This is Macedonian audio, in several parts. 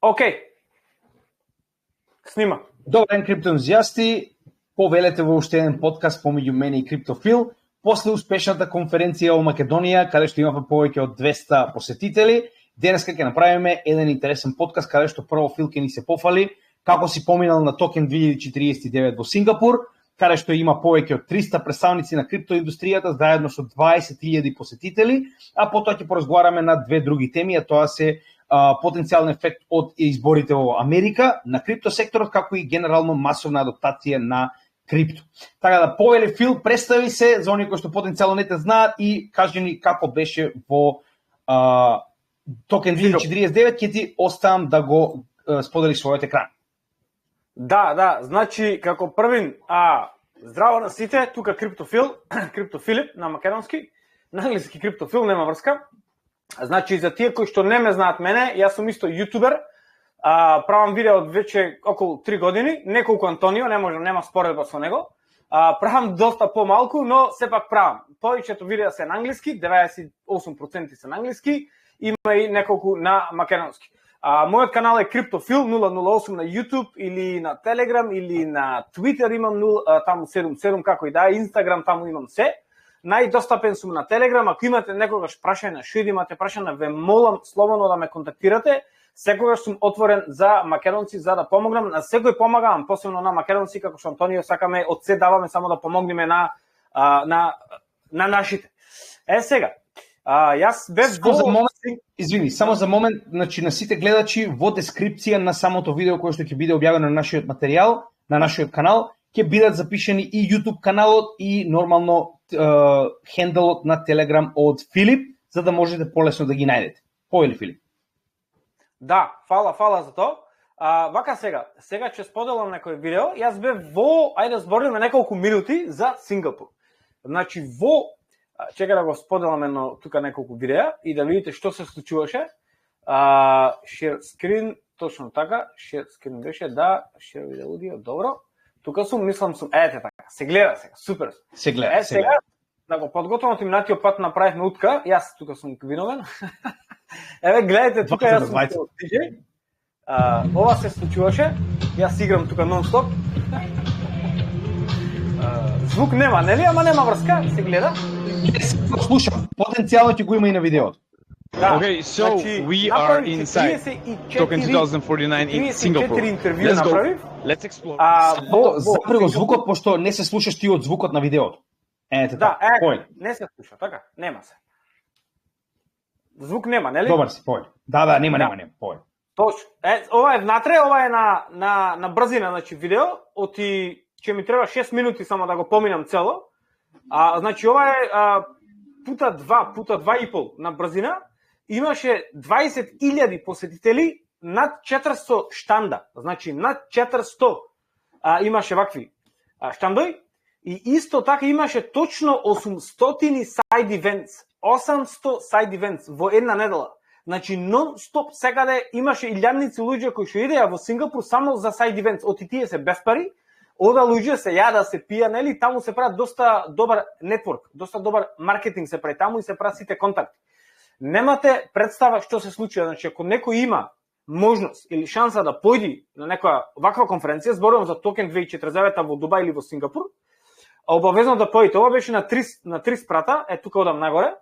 Окей. Снима. Добар ден, криптоентузијасти. Повелете во уште еден подкаст помеѓу мене и Криптофил. После успешната конференција во Македонија, каде што имавме повеќе од 200 посетители, денеска ќе направиме еден интересен подкаст каде што прво Фил ќе ни се пофали како си поминал на Токен 2049 во Сингапур, каде што има повеќе од 300 представници на криптоиндустријата заедно со 20.000 посетители, а потоа ќе поразговараме на две други теми, а тоа се потенцијален ефект од изборите во Америка на криптосекторот, како и генерално масовна адаптација на крипто. Така да, повеле Фил, представи се за оние кои што потенцијално не те знаат и кажи ни како беше во Токен 2049, ќе ти оставам да го споделиш својот екран. Да, значи како првин, здраво на сите, тука Криптофил, Криптофилип на македонски, на англиски Криптофил, нема врска. Значи, за тие кои што не ме знаат мене, јас сум исто јутубер, правам видео од веќе околу 3 години, неколку Антонио, нема споредба со него, правам доста помалку, но сепак правам. Повеќето видеа се на англиски, 98% се на англиски, има и неколку на македонски. Мојот канал е Криптофил 008 на YouTube или на Telegram или на Twitter имам таму 77 како и да, Instagram таму имам се. Најдостапен сум на Telegram, ако имате некогаш прашања, што имате прашања, ве молам слободно да ме контактирате. Секогаш сум отворен за македонци за да помогнам, на секој помагам, посебно на македонци како што Антонио сакаме од се даваме само да помогнеме на нашите. Сега, јас бев само за момент, значи на сите гледачи во дескрипција на самото видео кое што ќе биде објавено на нашиот материјал, на нашиот канал, ќе бидат запишени и YouTube каналот и нормално хендлот на Telegram од Филип, за да можете полесно да ги најдете. Повели Филип. Да, фала за тоа. Вака сега ќе споделам некој видео. Јас бев во, ајде збориме неколку минути за Сингапур. Значи чека да го споделам едно тука неколку видеа и да видите што се случуваше. Share screen, точно така, share screen беше, да, share video audio, добро. Тука сум, мислам сум, ете така, се гледа сега, супер. Се гледа. Сега, да го подготвам минатиот пат направивме утка, јас тука сум виновен. Еве, гледайте, тука јас сум DJ. Ова се случуваше, јас играм тука нон-стоп. Звук нема, нели? Ама нема врска, се гледа. Слушам, потенцијално ќе го има и на видеото. Да. Okay, so we are inside Token 2049 in Singapore. Let's go. Let's explore. Запри го звукот, пошто не се слушаш ти од звукот на видеото. Ете да, така, не се слуша, така, нема се. Звук нема, нели? Добар си, пој. Да, нема, пој. Точно. Ова е внатре, ова е на брзина, значи видео, оти ќе ми треба 6 минути само да го поминам цело. Значи ова е пута 2,5 на брзина. Имаше 20.000 посетители, над 400 штанда. Значи над 400 имаше вакви штандои и исто така имаше точно 800 side events. 800 side events во една недела. Значи нон-стоп секаде имаше илјадници луѓе кои што идеа во Сингапур само за side events. Оти тие се без пари. Ода луѓе се јада, се пија, нели, таму се прави доста добар нетворк, доста добар маркетинг се прави таму и се прави сите контакти. Немате представа што се случува, значи ако некој има можност или шанса да појди на некоја ваква конференција, зборувам за Токен 2049 во Дубај или во Сингапур, обавезно да појдете. Ова беше на 3 спрата, тука одам нагоре.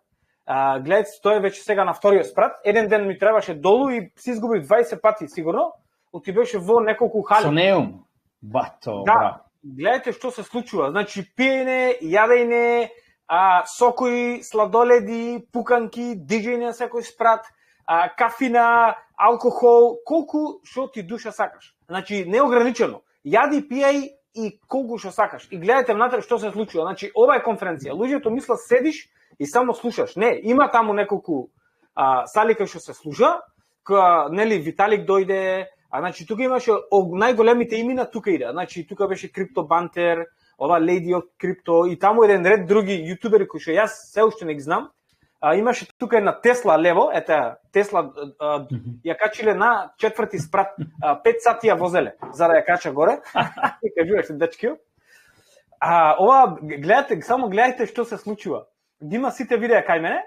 Гледате, тоа е веќе сега на вториот спрат. Еден ден ми требаше долу и се изгубив 20 пати сигурно. Оти беше во неколку хали. Сонеум. Бато, да, гледате што се случува. Значи пиење, јадење, сокои, сладоледи, пуканки, диџење на секој спрат, кафина, алкохол, колку што ти душа сакаш. Значи неограничено. Јади, пиеј и колку што сакаш. И гледате внатре што се случува. Значи ова е конференција. Луѓето мислат седиш и само слушаш. Не, има таму неколку сали кај што се слуша, нели Виталик дојде. Значи тука имаше најголемите имена тука иде. Значи тука беше Крипто Бантер, ова Lady of Crypto и таму еден ред други јутубери кои што јас се уште не ги знам. Имаше тука една Тесла лево, Тесла ја качиле на 4ти спрат, 5 сати ја возеле за да ја кача горе. И кажуваше дечкио. Ова гледате, само гледајте што се случува. Има сите видеа кај мене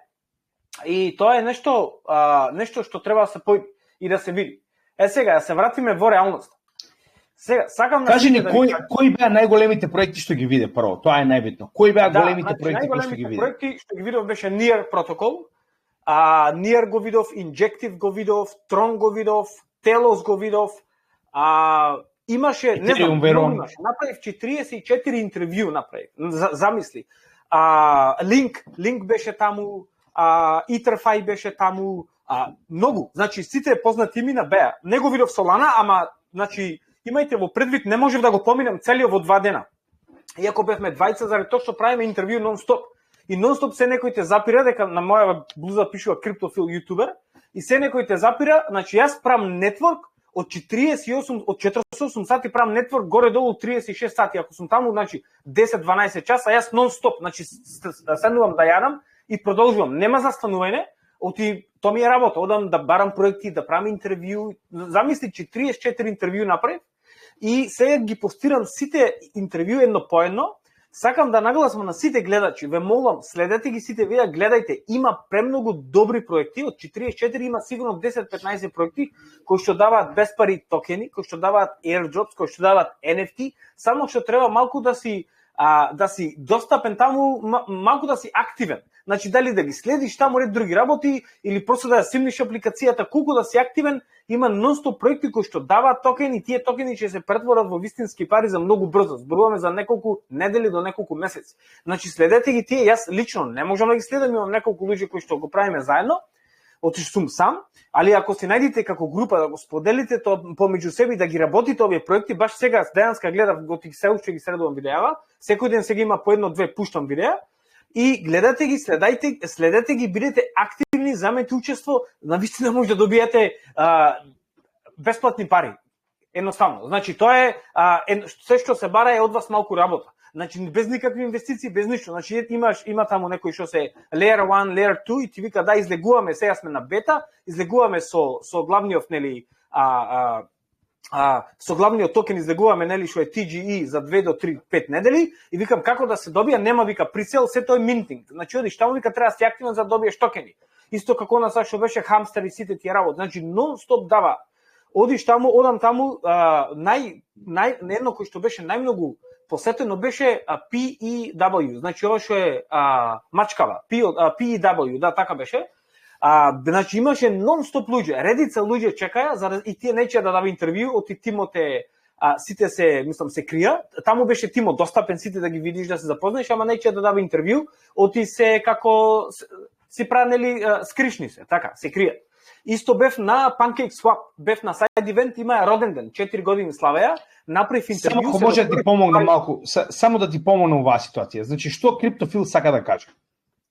и тоа е нешто што треба да се појди и да се види. Сега се вратиме во реалност. Сега сакам кажи ни кои беа најголемите проекти што ги виде прво? Тоа е најбитно. Кои беа големите проекти кои што ги виде? Проекти што ги видов беше Near Protocol, Near го видов, Injective го видов, Tron го видов, Telos го видов, имаше, не знам, направив 44 интервју направив. Замисли. Link беше таму, Etherfi беше таму, многу. Значи сите познати имена беа. Не го видов Solana, ама значи имајте во предвид, не можев да го поминам целиот во 2 дена. Иако бевме двајца заради тоа што правиме интервју нон-стоп. И нон-стоп се некој те запира дека на моја блуза пишува CryptoPhil ютубер и се некој те запира, значи јас правам нетворк од 48 сати правам нетворк горе-долу 36 сати. Ако сум таму, значи 10-12 часа, јас нон-стоп, значи седнувам да јадам и продолжувам. Нема застанување, тоа ми е работа, одам да барам проекти, да правам интервју. Замисли, 44 интервју направив и сега ги постирам сите интервју едно по едно. Сакам да нагласам на сите гледачи, ве молам, следете ги сите видеа, гледајте, има премногу добри проекти, од 44 има сигурно 10-15 проекти кои што даваат без пари токени, кои што даваат airdrops, кои што даваат NFT, само што треба малку да си достапен таму, малку да си активен. Значи дали да ги следиш таму ред други работи или просто да ја симниш апликацијата, колку да си активен, има нон-стоп проекти кои што даваат токени, тие токени ќе се претворат во вистински пари за многу брзо. Зборуваме за неколку недели до неколку месеци. Значи следете ги тие, јас лично не можам да ги следам, имам неколку луѓе кои што го правиме заедно, отиш сум сам, али ако се најдете како група да го споделите тоа помеѓу себе и да ги работите овие проекти, баш сега денеска гледав, се уште ги средувам видеа, секој ден сега има по едно-две пуштам видеа, и гледате ги, следете ги, бидете активни, замете учество, навистина може да добиете бесплатни пари. Едноставно. Значи тоа е се што се бара е од вас малку работа. Значи без никакви инвестиции, без ништо. Значи има таму некои што се layer 1, layer 2 и ти вика да излегуваме, сега сме на бета, излегуваме со главниот нели со главниот токен излегуваме нели што е TGE за 2 до 3 5 недели и викам како да се добија, нема вика прицел, се тоа е минтинг. Значи одиш таму вика треба да си активен за да добиеш токени. Исто како на што беше хамстер и сите тие работи. Значи нон-стоп дава. Одам таму, едно кој што беше најмногу посетено беше PEW, значи ова што е мачкава, PEW, да, така беше. Значи имаше нон-стоп луѓе, редица луѓе чекаја, и тие нечеа да дава интервју, оти тимот сите се крија, таму беше тимот достапен, сите да ги видиш, да се запознаеш, ама нечеа да дава интервју, оти се како си правнели скришни се, така, се кријат. Исто бев на PancakeSwap, бев на сайд ивент, има роден ден, 4 години славеја, направив интервју. Само може да ти помогна малку, само да ти помогна оваа ситуација. Значи што CryptoPhil сака да каже?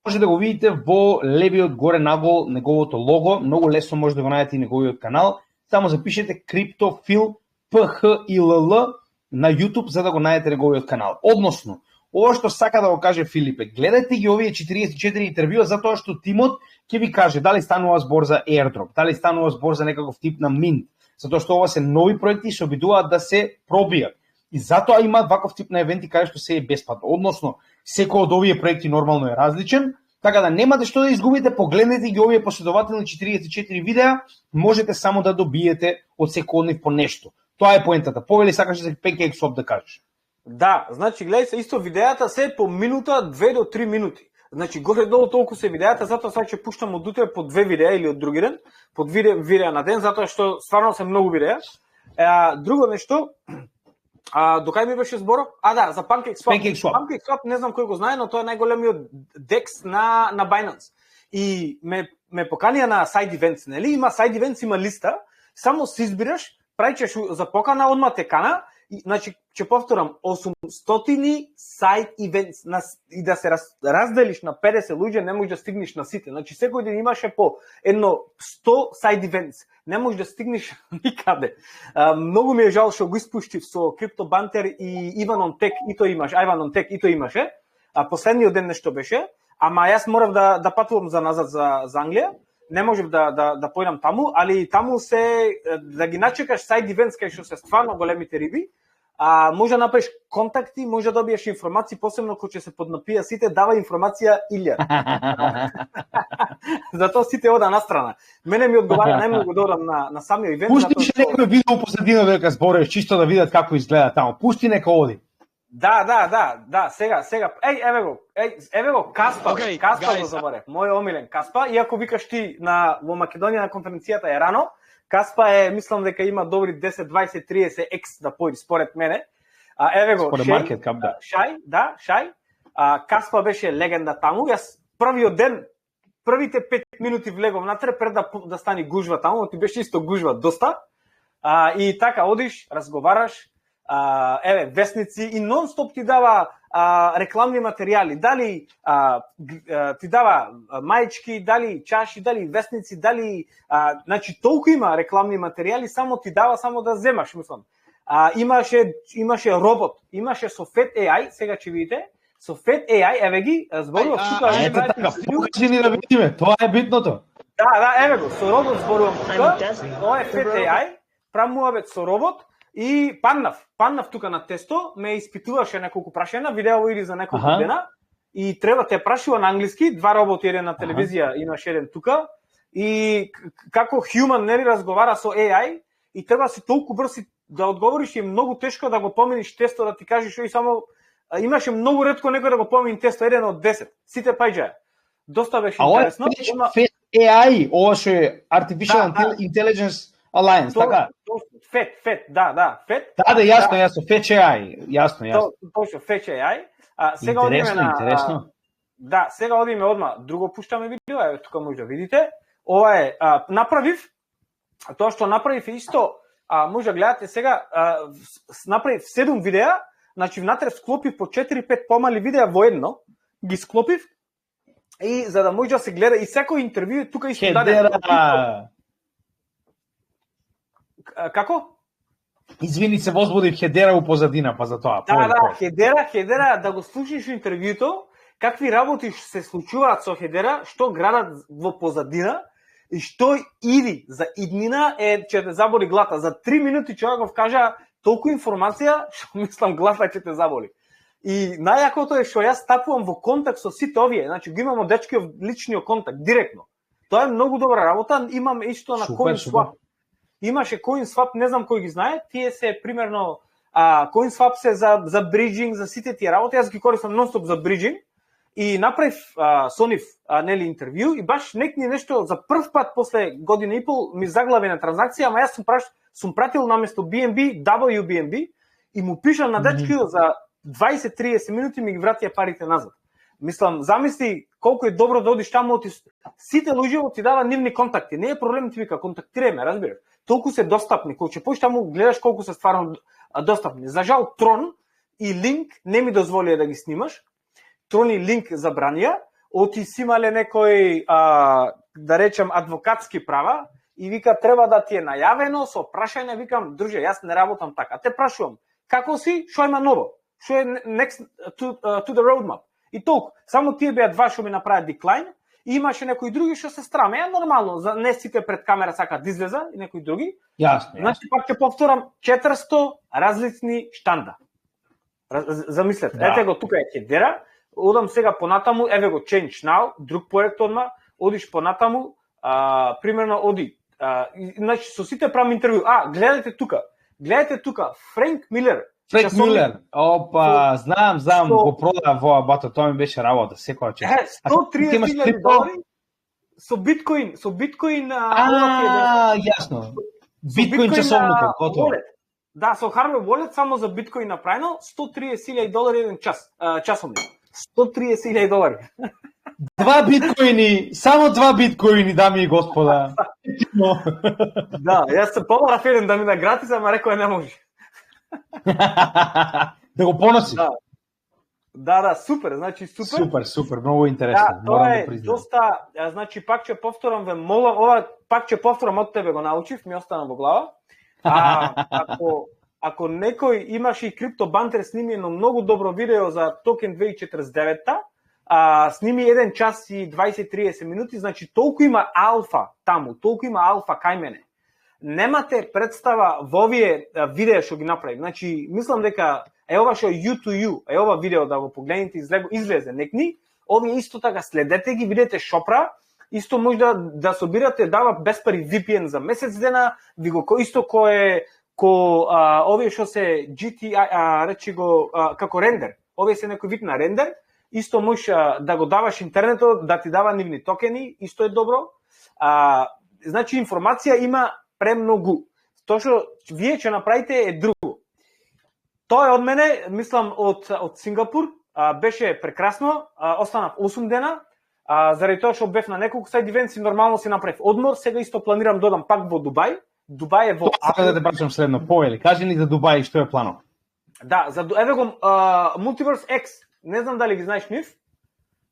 Може да го видите во левиот горе нагол неговото лого, многу лесно може да го најдете и неговиот канал. Само запишете CryptoPhil PHILL на YouTube за да го најдете неговиот канал. Односно, ова што сака да го каже Филипе, гледајте ги овие 44 интервјуа затоа што тимот ќе ви каже дали станува збор за airdrop, дали станува збор за некаков тип на mint, затоа што ова се нови проекти и се обидуваат да се пробијат. И затоа има ваков тип на евенти каде што се е бесплатно. Односно, секој од овие проекти нормално е различен, така да немате што да изгубите, погледнете ги овие последователни 44 видеа, можете само да добиете од секој од нив по нешто. Тоа е поентата. Повели сакаш за PancakeSwap да кажеш. Да, значи гледај се исто видеата се по минута, 2 до 3 минути. Значи горе-долу толку се видеата, затоа сега ќе пуштам од утре по 2 видеа или од други ден, по 2 видеа на ден, затоа што стварно се многу видеа. Друго нешто, до кај ми беше зборот? Да, за PancakeSwap. PancakeSwap не знам кој го знае, но тоа е најголемиот DEX на Binance. И ме поканија на side events, нели? Има side events, има листа, само се избираш, праќаш за покана, одма те кана. Значи, ќе повторам, 800 сайт ивентс и да се разделиш на 50 луѓе, не можеш да стигнеш на сите. Значи, секој ден имаше по едно 100 сайт ивентс. Не можеш да стигнеш никаде. Многу ми е жал што го испуштив со CryptoBanter и Иван Онтек, и тој имаше. Последниот ден нешто беше, ама јас морав да патувам за назад за Англија. Не можев да појдам таму, али таму се да ги начекаш сайд ивентс кај што се стварно големите риби. може да направиш контакти, може да добиеш информации, посебно кога ќе се поднапија сите, дава информација Илја. Затоа сите ода на страна. Мене ми одговара најмногу да одам на самиот ивент. Пусти некој видео позадина дека збориш, чисто да видат како изгледа таму. Пусти нека оди. Да, сега. Еве го, Каспа, Каспа го заборев, мој омилен Каспа, иако викаш ти во Македонија на конференцијата е рано, Каспа мислам дека има добри 10, 20, 30 екс да појди според мене. Еве го, Шај. Каспа беше легенда таму. Јас првиот ден, првите 5 минути влегов натре пред да стани гужва таму, ти беше исто гужва доста. И така одиш, разговараш, вестници и нон-стоп ти дава рекламни материјали, дали ти дава мајчки, дали чаши, дали вестници, дали значи толку има рекламни материјали, само ти дава само да земаш, мислам. Имаше робот, имаше со Fat AI, сега ќе видите, со Fat AI, еве ги, зборував тука. Ето така, покажи ни да видиме, тоа е битното. Да, еве го, со робот зборувам тука, тоа е Fat AI, прамуавет со робот. И паднав тука на тесто, ме испитуваше неколку прашања, видео иди за неколку дена и треба те прашува на англиски, два роботи, еден на телевизија, имаш еден тука и како human нели разговара со AI и треба си толку брз да одговориш и е многу тешко да го помениш тесто, да ти кажеш и само имаше многу ретко некој да го помени тесто, еден од 10. Сите паѓаја. Доста беше интересно. Fat AI, ова што е Artificial Intelligence Alliance, така? Fat, да, Fat. Да, јасно, Fat AI, јасно. Точно, Fat AI. Сега интересно. Да, сега одиме одма, друго пуштаме видео, еве тука може да видите. Ова е направив, тоа што направив исто, може да гледате сега, направив 7 видеа, значи внатре склопив по 4-5 помали видеа во едно, ги склопив и за да може да се гледа и секој интервју тука исто даде. Како? Извини, се возбудив Хедера у позадина, па за тоа. Да, Хедера, да го слушаш интервјуто, какви работи се случуваат со Хедера, што градат во позадина и што иди за иднина ќе те заболи глата. За 3 минути човек го кажа толку информација, што мислам глата ќе те заболи. И најакото е што јас стапувам во контакт со сите овие, значи го имам од дечкиот личниот контакт директно. Тоа е многу добра работа, имам исто на CoinSwap. Имаше CoinSwap, не знам кој ги знае, тие се примерно CoinSwap се за бриджинг, за сите тие работи, јас ги користам нон-стоп за бриджинг и направив со нив нели интервју и баш некни нешто за прв пат после година и пол ми заглави на транзакција, ама јас сум пратил наместо BNB, WBNB и му пишам на дечкиот за 20-30 минути ми ги вратија парите назад. Мислам, замисли колку е добро да одиш таму, сите луѓе ти дава нивни контакти. Не е проблем, ти вика контактираме, разбираш. Толку се достапни, кога ќе поиш таму гледаш колку се стварно достапни. За жал Трон и Линк не ми дозволија да ги снимаш. Трон и Линк забранија, оти си имале некој да речем адвокатски права и вика треба да ти е најавено со прашање, викам друже, јас не работам така. Те прашувам, како си, што има ново? Што е next to the roadmap? И толку. Само тие беа два што ми направат деклайн и имаше некои други што се страме. Нормално, за не сите пред камера сакаат да излеза и некои други. Јасно. Значи пак ќе повторам 400 различни штанда. Замислете, ете го тука е Хедера. Одам сега понатаму, еве го Change Now, друг проект одма, одиш понатаму, примерно оди. Значи со сите правам интервју. Гледате тука, Френк Милер. Френк Милер, опа, знам, го продав во бато, тоа ми беше работа, секоја чест. $130,000 со биткоин, јасно. Биткоин часовникот, готово. Да, со hardware wallet само за биткоин направено, $130,000 еден часовник. $130,000. Два биткоини, само 2 биткоини, дами и господа. Да, јас се побарав еден да ми на гратис, ама рекој не може. Да го поноси. Да, супер, значи супер. Супер, многу интересно. Да, тоа е доста, значи пак ќе повторам ве молам, ова пак ќе повторам од тебе го научив, ми остана во глава. Ако некој имаше и Крипто Бантер сними едно многу добро видео за токен 2049-та, сними 1 час и 20-30 минути, значи толку има алфа таму, толку има алфа кај мене. немате представа во овие видеа што ги направи. Значи, мислам дека ова што U2U, ова видео да го погледнете, излезе некни, овие исто така следете ги, видете Шопра, исто може да собирате, дава без пари VPN за месец дена, ви го исто кој овие што се GTI, речи го како рендер, овие се некој вид на рендер, исто можеш да го даваш интернетот, да ти дава нивни токени, исто е добро. Значи информација има премногу. Тоа што вие ќе направите е друго. Тоа е од мене, мислам од Сингапур, беше прекрасно, останав 8 дена, заради тоа што бев на неколку сайд ивенти, нормално си направив одмор, сега исто планирам додам пак во Дубај. Дубај е во Сакам да те прашам следно, повели, кажи ни за Дубај што е планот? Да, еве го Multiverse X, не знам дали ги знаеш нив.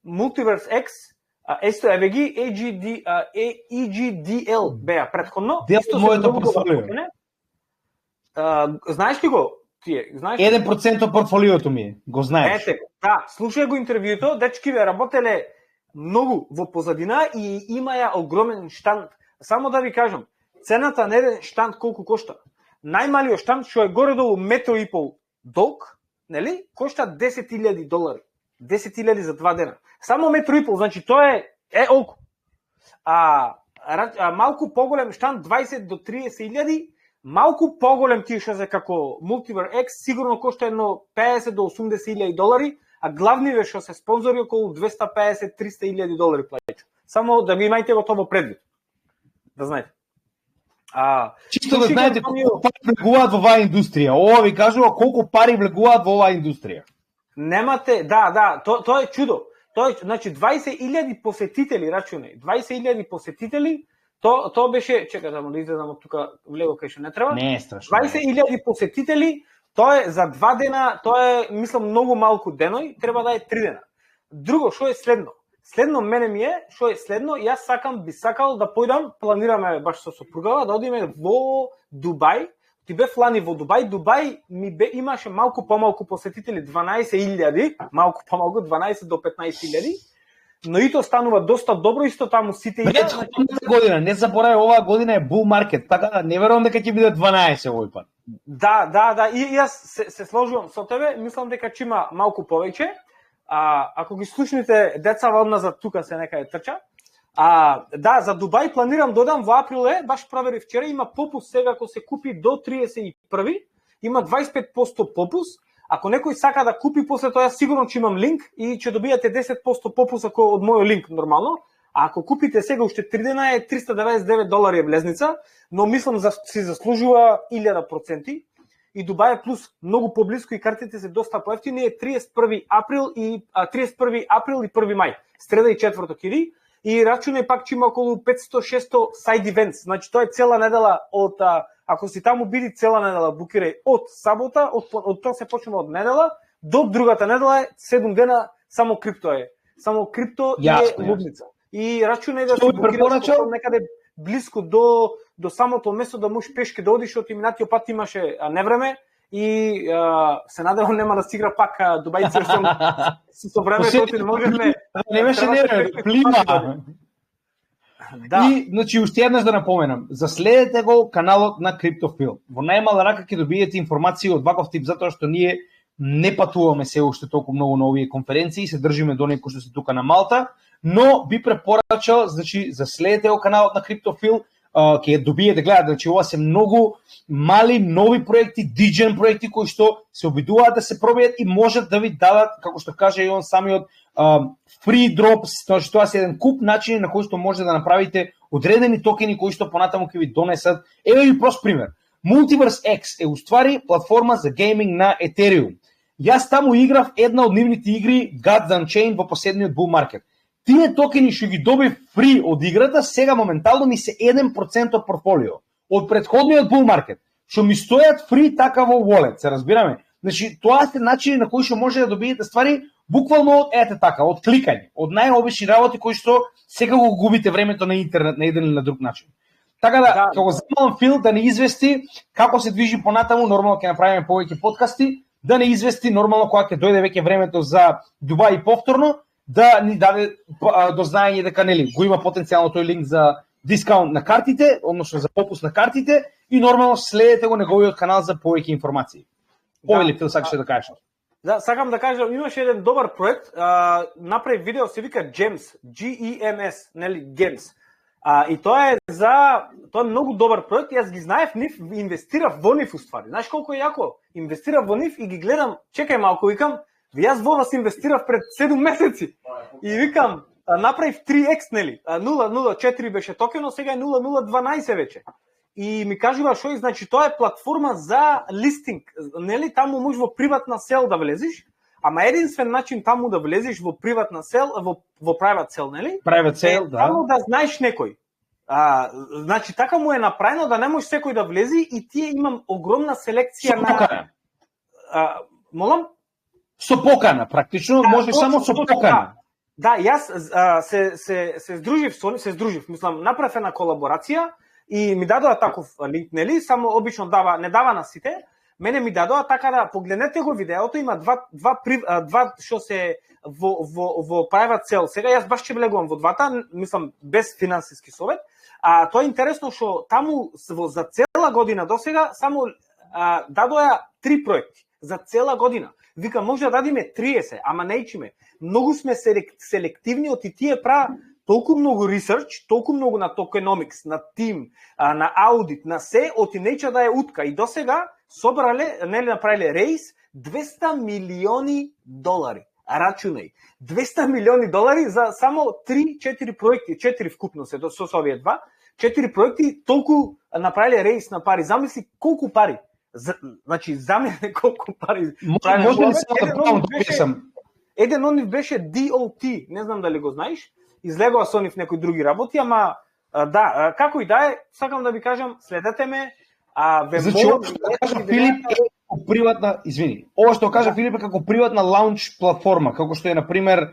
Multiverse X, есто еве ги EGDL беа претходно. Дел моето портфолио. Знаеш ли го? Тие, знаеш? 1% од портфолиото ми е, го знаеш. Ете, да, слушај го интервјуто, дечки бе работеле многу во позадина и имаја огромен штанд. Само да ви кажам, цената на еден штанд колку кошта? Најмалиот штанд што е горе-долу метро и пол долг, нели? Кошта $10,000. 10,000 за 2 дена. Само метро и пол, значи тоа е олку. Малку поголем штанд 20 до 30,000, малку поголем тие што се како Multiverse X сигурно кошта едно $50 до $80,000, а главниве што се спонзори околу $250-300,000 плаќаат. Само да го имајте го тоа предвид. Да знаете. Чисто да знаете колку пари влегуваат во оваа индустрија. Ова ви кажува колку пари влегуваат во оваа индустрија. Немате, да, тоа е чудо. Тоа е, значи 20,000 посетители, рачуне. 20,000 посетители, тоа беше, чекај да излезам од тука влево кај што не треба. Не е страшно. 20,000 посетители, тоа е за 2 дена, тоа е, мислам, многу малку деној, треба да е 3 дена. Друго, што е следно? Следно мене ми е, што е следно, јас би сакал да појдам, планираме баш со сопругава, да одиме во Дубај. Ти бев лани во Дубај, имаше малку помалку посетители, 12,000, малку помалку, 12 до 15,000, но и тоа станува доста добро, исто таму сите Предходната година, не заборај, оваа година е bull market, така не верувам дека ќе биде 12 овој пат. Да, и јас се сложувам со тебе, мислам дека ќе има малку повеќе. Ако ги слушнете децава од назад тука се некаде трча. Да, за Дубај планирам додам во април, баш проверив вчера, има попус сега ако се купи до 31, има 25% попус. Ако некој сака да купи после тоа, сигурно ќе имам линк и ќе добијате 10% попус ако од мојот линк нормално. А ако купите сега уште 3 дена е $399 е влезница, но мислам си заслужува 1000%. И Дубај е плюс многу поблиску и картите се доста поевтини, е 31 април и 1 мај, среда и четврток иди. И рачунај пак ќе има околу 500-600 side events. Значи тоа е цела недела од ако си таму биди цела недела, букирај од сабота, од тоа се почнува од недела до другата недела е 7 дена само крипто е. Само крипто и е лудница. И рачунај да се букираш некаде блиску до самото место да можеш пешки да одиш, од минатиот пат имаше невреме и се надевам нема да стигра пак Дубајци со времето не можеме. Не беше невреме, плима. Да. И, значи, уште еднаш да напоменам, заследете го каналот на Криптофил. Во најмала рака ќе добиете информации од ваков тип, затоа што ние не патуваме се уште толку многу на овие конференции, се држиме до некои што се тука на Малта, но би препорачал, значи, заследете го каналот на Криптофил, ќе добиете, гледате, значи ова се многу мали, нови проекти, диджен проекти кои што се обидуваат да се пробијат и можат да ви дадат, како што каже и он самиот, free drops, значи тоа се еден куп начини на кои што може да направите одредени токени кои што понатаму ќе ви донесат. Еве ви прост пример. Multiverse X е уствари платформа за гейминг на Ethereum. Јас таму играв една од нивните игри Gods Unchained во последниот bull market. Тие токени што ги добив фри од играта, сега моментално ми се 1% од портфолио. Од претходниот bull market, што ми стојат фри така во wallet, се разбираме. Значи, тоа се начини на кои што може да добиете ствари буквално ете така, од кликање, од најобични работи кои што сега го губите времето на интернет на еден или на друг начин. Така да, како замалам Фил да не извести како се движи понатаму, нормално ќе направиме повеќе подкасти, да не извести нормално кога ќе дојде веќе времето за Дубај повторно, да ни даде до знаење дека нели го има потенцијално тој линк за дискаунт на картите, односно за попуст на картите и нормално следете го неговиот канал за повеќе информации. Или Фил сакаше да кажеш? Да, сакам да кажам, имаше еден добар проект, направи видео, се вика GEMS, G-E-M-S, нели, GEMS. И тоа е многу добар проект, јас ги знаев нив, инвестирав во нив уствари. Знаеш колку е јако? Инвестирав во нив и ги гледам, чекај малку, викам, јас во вас инвестирав пред 7 месеци. И викам, направив 3x, нели? 0.04 беше токено, сега е 0.012 веќе. И ми кажува што е, значи тоа е платформа за листинг, нели? Таму можеш во приватна сел да влезеш, ама единствен начин таму да влезеш во приватна сел, во private сел, нели? Private сел, да. Таму да знаеш некој. Значи така му е направено да не може секој да влези и тие имам огромна селекција на молам? Со покана, практично, може само со покана. Да, јас се здружив, мислам, направив една колаборација и ми дадоа таков линк, нели, само обично не дава на сите. Мене ми дадоа така да погледнете го видеото, има два што се во private сел. Сега јас баш ќе влегувам во двата, мислам без финансиски совет. Тоа е интересно што таму за цела година досега само дадоа 3 проекти за цела година. Вика, може да дадиме 30, ама неичиме. Многу сме селективни, оти тие прават толку многу ресерч, толку многу на токеномикс, на тим, на аудит, на се, оти неича да е утка. И досега собрале, нели направиле рейс, $200 милиони. Рачунај. $200 милиони за само 3-4 проекти, 4 вкупно се, со овие два, 4 проекти, толку направиле рейс на пари. Замисли колку пари. Значи, за мене колку пари. Може ли само да писам? Еден од нив беше DOT, не знам дали го знаеш. Излегува со нив некои други работи, ама да, како и да е, сакам да ви кажам, следете ме. Значи, ова што кажа Филип е приватна, извини, ова што кажа Филип е како приватна лаунч платформа, како што е, например,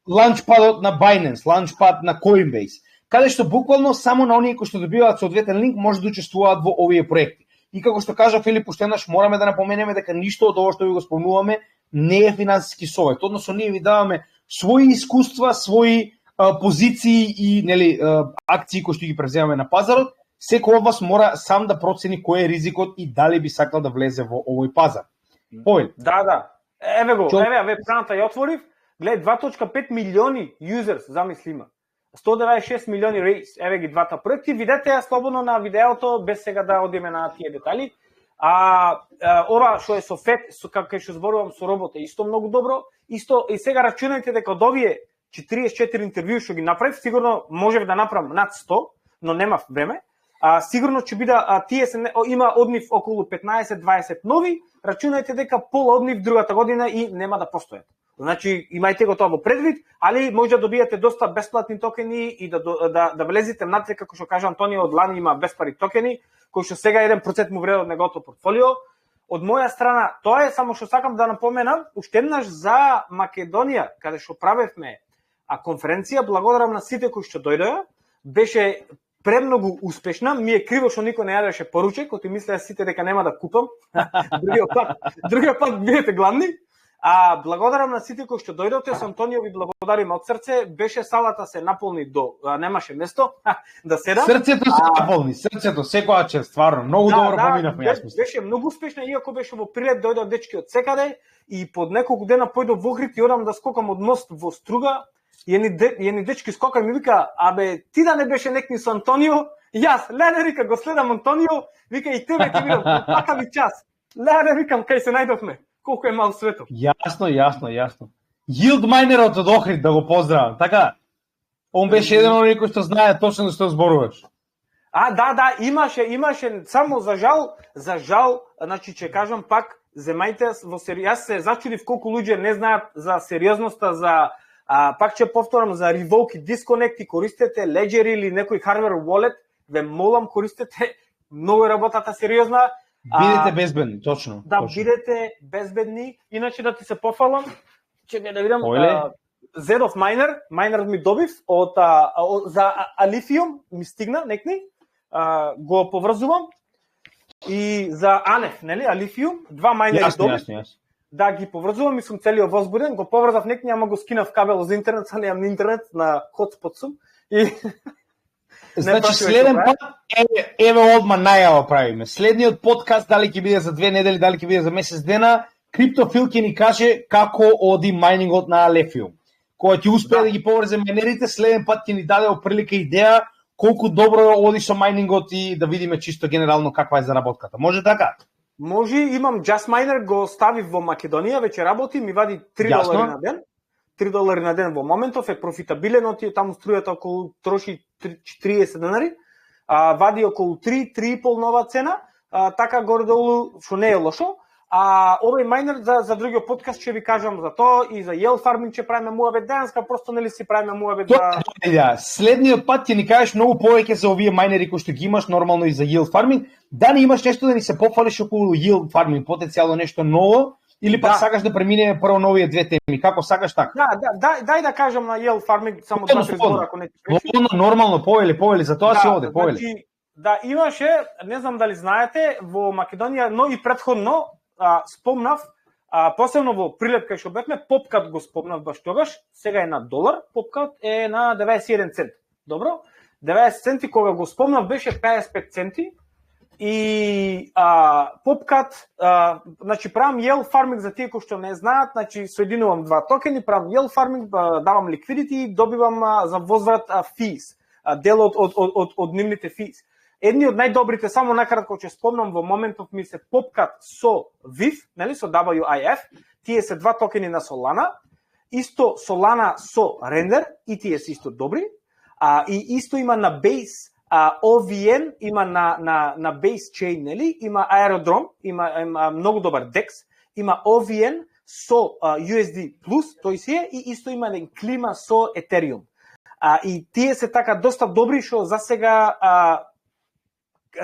лаунчпадот на Binance, лаунчпад на Coinbase, каде што буквално само на оние кои што добиваат соодветен линк може да учествуваат во овие проекти. И како што кажа Филип, уште еднаш мораме да напоменеме дека ништо од ова што ви го спомнуваме не е финансиски совет. Односно, ние ви даваме своји искуства, своји позиции и нели акции кои што ги преземаме на пазарот. Секој од вас мора сам да процени кој е ризикот и дали би сакал да влезе во овој пазар. Повели. Да. Еве го, веб страната ја отворив. Гледај, 2.5 милиони users, замисли има. 196 милиони рейс, еве ги двата проекти. Видете ја слободно на видеото, без сега да одиме на тие детали. Ова што е со FET, како што зборувам со робота, исто многу добро. Исто и сега рачунајте дека од овие 44 интервју што ги направив, сигурно можев да направам над 100, но немав време. Сигурно ќе биде тие има од нив околу 15-20 нови, рачунајте дека пола од нив другата година и нема да постојат. Значи имајте го тоа во предвид, али може да добиете доста бесплатни токени и да влезете внатре, како што кажа Антонио, од лани има беспари токени, кои што сега 1% му вредат неговото портфолио. Од моја страна, тоа е само што сакам да напоменам, уште еднаш за Македонија, каде што правевме конференција, благодарам на сите кои што дојдоа, беше премногу успешна, ми е криво што никој не јадеше поручек, кој мислеа сите дека нема да купам. Другиот пат бидете гладни. Благодарам на сите кои што дојдовте, со Антонио ви благодарим од срце, беше салата се наполни до немаше место да седам. Срцето се наполни, срцето секоја чест, стварно, многу добро поминавме, јас мислам. Беше многу успешна, иако беше во прилет, дојдоа дечки од секаде и под неколку дена појдов во Охрид и одам да скокам од мост во Струга. И едни дечки скока и ми вика, ти да не беше некни со Антонио? Јас, леле, вика, го следам Антонио, вика и тебе ти видам, така ви час. Леле, викам, кај се најдовме, колку е мал светот. Јасно. Yield майнерот од Охрид, да го поздравам, така? Он беше еден од кој што знае точно што зборуваш. Да, имаше, само за жал, значи ќе кажам пак, земајте во јас се зачудив колку луѓе не знаат за сериозноста, пак ќе повторам за Revoke и Disconnect и користете Ledger или некој hardware wallet, ве молам користете, многу е работата сериозна. Бидете безбедни, точно. Да, бидете безбедни, иначе да ти се пофалам, ќе да видам Z of Miner, майнерот ми добив за Aliphium ми стигна некни, го поврзувам и за ANEF, нели, Aliphium, два майнери добив. Јасно. Да, ги поврзувам и сум целиот возбуден, го поврзав некни, ама го скинав кабел за интернет, са немам интернет, на хотспот сум. И Значи следен пат еве одма најава правиме. Следниот подкаст дали ќе биде за 2 недели, дали ќе биде за месец дена, Криптофил ќе ни каже како оди мајнингот на Алефиум. Кога ќе успее да ги поврзе майнерите, следен пат ќе ни даде оприлика идеја колку добро оди со мајнингот и да видиме чисто генерално каква е заработката. Може така? Може, имам Just Miner, го ставив во Македонија, веќе работи, ми вади $3 на ден. $3 на ден во моментов е профитабилен, оти таму струјата околу троши 30 денари, вади околу 3-3,5 нова цена, така горе-долу, што не е лошо. Овој мајнер за другиот подкаст ќе ви кажам за тоа и за yield farming ќе правиме муабет денеска, просто нели си правиме муабет за следниот пат ќе ни кажеш многу повеќе за овие мајнери кои што ги имаш нормално и за yield farming. Да не имаш нешто да ни се пофалиш околу yield farming, потенцијално нешто ново или пак сакаш да преминеме прво на овие две теми, како сакаш така? Дај да кажам на yield farming само 2-3 збора ако не ти пречи. Нормално, повели, за тоа се оде, повели. Значи, имаше, не знам дали знаете, во Македонија, но и претходно спомнав, посебно во прилеп кај што бевме, попкат го спомнав баш тогаш, сега е на $1, попкат е на 91 цент. Добро? 90 центи кога го спомнав беше 55 центи и попкат, значи правам yield farming за тие кои што не знаат, значи соединувам два токени, правам yield farming, давам liquidity и добивам за возврат fees, дел од нивните fees. Едни од најдобрите, само накратко ќе спомнам, во моментов ми се попкат со VIF, нели, со WIF, тие се два токени на Solana, исто Solana со Render, и тие се исто добри, и исто има на Base, OVN, има на Base Chain, нели, има Aerodrome, има многу добар DEX, има OVN со USD+, тој си е, и исто има клима со Ethereum. И тие се така доста добри, што за сега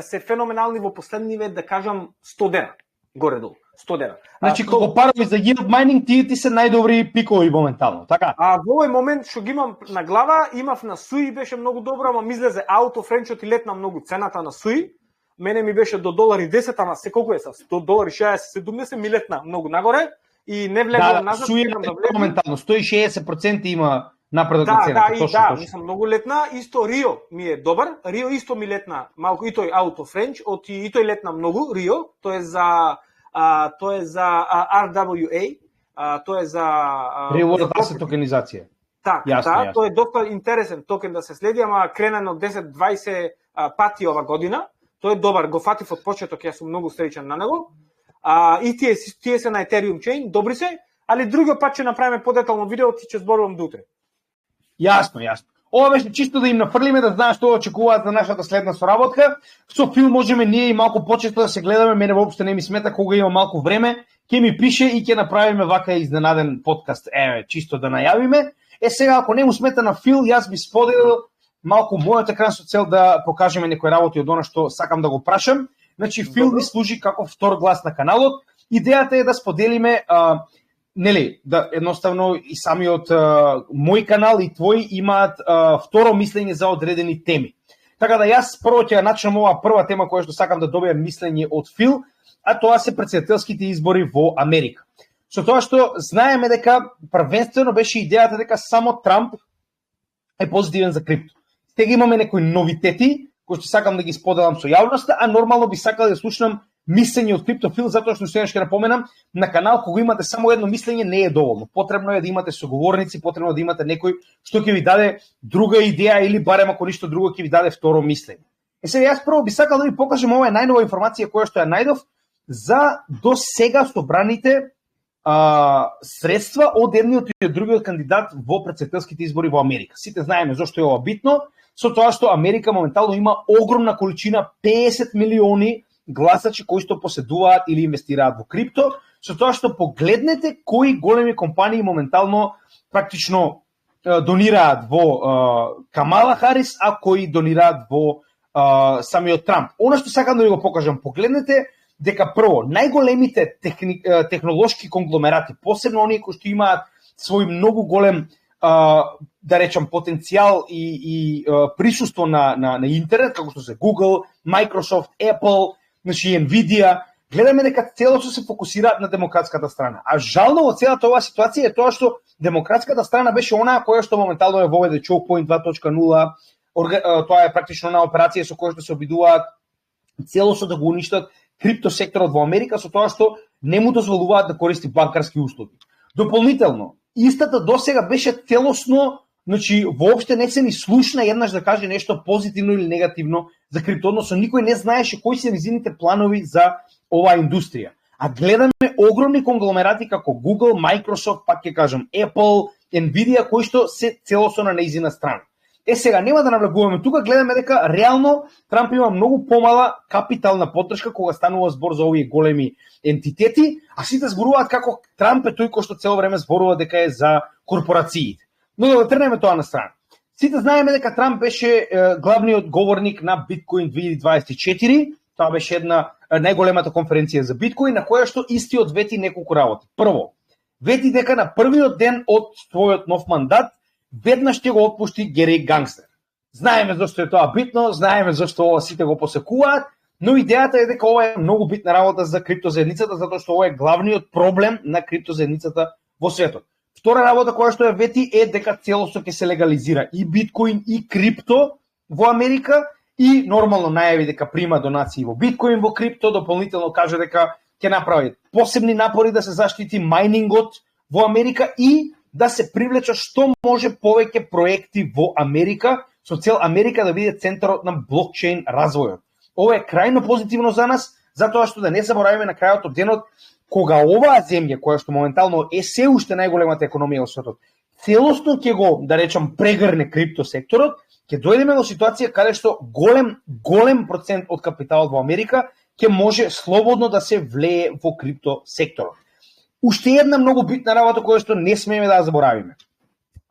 се феноменални во последниве, да кажам, 100 дена, горе-долу, 100 дена. Значи, кога параме за yield mining, ти се најдобри пикови моментално, така? Во овој момент што ги имам на глава, имав на Суи, беше многу добро, ама ми излезе ауто френчот и летна многу цената на Суи. Мене ми беше до $1.10, ама се колку е са? $1.60, $1.70 ми летна многу нагоре и не влегувам назад. Суи е моментално, 160% има напредок на цената. Точно. Мислам многу летна, исто Рио ми е добар. Рио исто ми летна малку, и тој ауто френч, и тој летна многу Рио, тоа е за RWA, тоа е за Reward Asset токенизација. Така, тоа е доста интересен токен да се следи, ама кренено 10-20 пати ова година. Тој е добар, го фатив од почеток, јас сум многу среќен на него. И тие се на Ethereum Chain, добри се, али другиот пат ќе направиме подетално видео, ти ќе зборувам до утре. Јасно. Ова беше чисто да им нафрлиме, да знаеш што очекуваат за нашата следна соработка. Со Фил можеме ние и малку почесто да се гледаме, мене воопшто не ми смета кога има малку време, ќе ми пише и ќе направиме вака изненаден подкаст, чисто да најавиме. Сега ако не му смета на Фил, јас би споделил малку мојата крайна цел да покажеме некои работи од она што сакам да го прашам. Значи Фил ми служи како втор глас на каналот. Идејата е да споделиме нели, да едноставно и самиот мој канал и твој имаат второ мислење за одредени теми. Така да јас прво ќе начнам оваа прва тема која што сакам да добијам мислење од Фил, а тоа се претседателските избори во Америка. Со тоа што знаеме дека првенствено беше идејата дека само Трамп е позитивен за крипто. Сега имаме некои новитети кои што сакам да ги споделам со јавноста, а нормално би сакал да слушнам мислење од Криптофил, затоа што сега ќе напоменам, на канал кога имате само едно мислење не е доволно. Потребно е да имате соговорници, потребно е да имате некој што ќе ви даде друга идеја или барем ако ништо друго ќе ви даде второ мислење. Сега јас прво би сакал да ви покажам ова најнова информација која што ја најдов за до сега собраните средства од едниот и од другиот кандидат во претседателските избори во Америка. Сите знаеме зошто е ова битно, со тоа што Америка моментално има огромна количина 50 милиони гласачи кои што поседуваат или инвестираат во крипто, со тоа што погледнете кои големи компании моментално практично донираат во Камала Харис, а кои донираат во самиот Трамп. Она што сакам да ви го покажам, погледнете дека прво, најголемите технолошки конгломерати, посебно оние кои што имаат свој многу голем да речам потенцијал и присуство на интернет, како што се Google, Microsoft, Apple, значи Nvidia, гледаме дека целосно се фокусираат на демократската страна. А жално во целата оваа ситуација е тоа што демократската страна беше онаа која што моментално ја воведе Chokepoint 2.0, тоа е практично на операција со која што се обидуваат целосно да го уништат крипто секторот во Америка со тоа што не му дозволуваат да користи банкарски услуги. Дополнително, истата досега беше целосно, значи воопште не се ни слушна еднаш да каже нешто позитивно или негативно за крипто, односно никој не знаеше кои се незините планови за оваа индустрија. А гледаме огромни конгломерати како Google, Microsoft, пак ќе кажам Apple, Nvidia, кои што се целосно на нејзина страна. Сега нема да навлегуваме тука, гледаме дека реално Трамп има многу помала капитална поддршка кога станува збор за овие големи ентитети, а сите зборуваат како Трамп е тој кој што цело време зборува дека е за корпорациите. Но да трнеме тоа на страна. Сите знаеме дека Трамп беше главниот говорник на Bitcoin 2024, тоа беше една најголемата конференција за биткоин, на која што истиот вети неколку работи. Прво, вети дека на првиот ден од својот нов мандат веднаш ќе го отпушти Гери Гангстер. Знаеме зашто е тоа битно, знаеме зашто сите го посекуваат, но идејата е дека ова е многу битна работа за криптозаедницата, затоа што ова е главниот проблем на криптозаедницата во светот. Втора работа која што ја вети е дека целосно ќе се легализира и биткоин и крипто во Америка и нормално најави дека прима донации во биткоин, во крипто, дополнително каже дека ќе направи посебни напори да се заштити мајнингот во Америка и да се привлечат што може повеќе проекти во Америка, со цел Америка да биде центарот на блокчейн развојот. Ова е крајно позитивно за нас, затоа што да не заборавиме на крајот од денот, кога оваа земја, која што моментално е се уште најголемата економија во светот, целосно ќе го, да речам, прегрне крипто секторот, ќе дојдеме во ситуација каде што голем процент од капиталот во Америка ќе може слободно да се влее во крипто секторот. Уште една многу битна работа која што не смееме да ја заборавиме.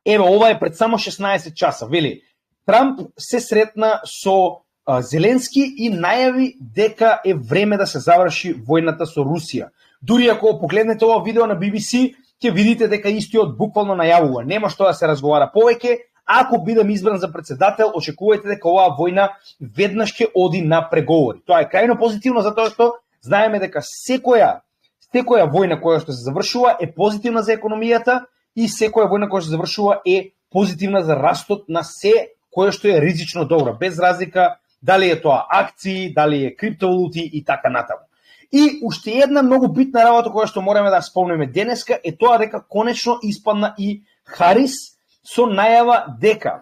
Еве, ова е пред само 16 часа, вели, Трамп се сретна со Зеленски и најави дека е време да се заврши војната со Русија. Дури ако погледнете ова видео на BBC, ќе видите дека истиот буквално најавува. Нема што да се разговара повеќе. Ако бидам избран за председател, очекувајте дека оваа војна веднаш ќе оди на преговори. Тоа е крајно позитивно затоа што знаеме дека секоја војна која што се завршува е позитивна за економијата и секоја војна која што се завршува е позитивна за растот на се кое што е ризично добро, без разлика дали е тоа акции, дали е криптовалути и така натаму. И уште една многу битна работа која што мораме да спомнеме денеска е тоа дека конечно испадна и Харис со најава дека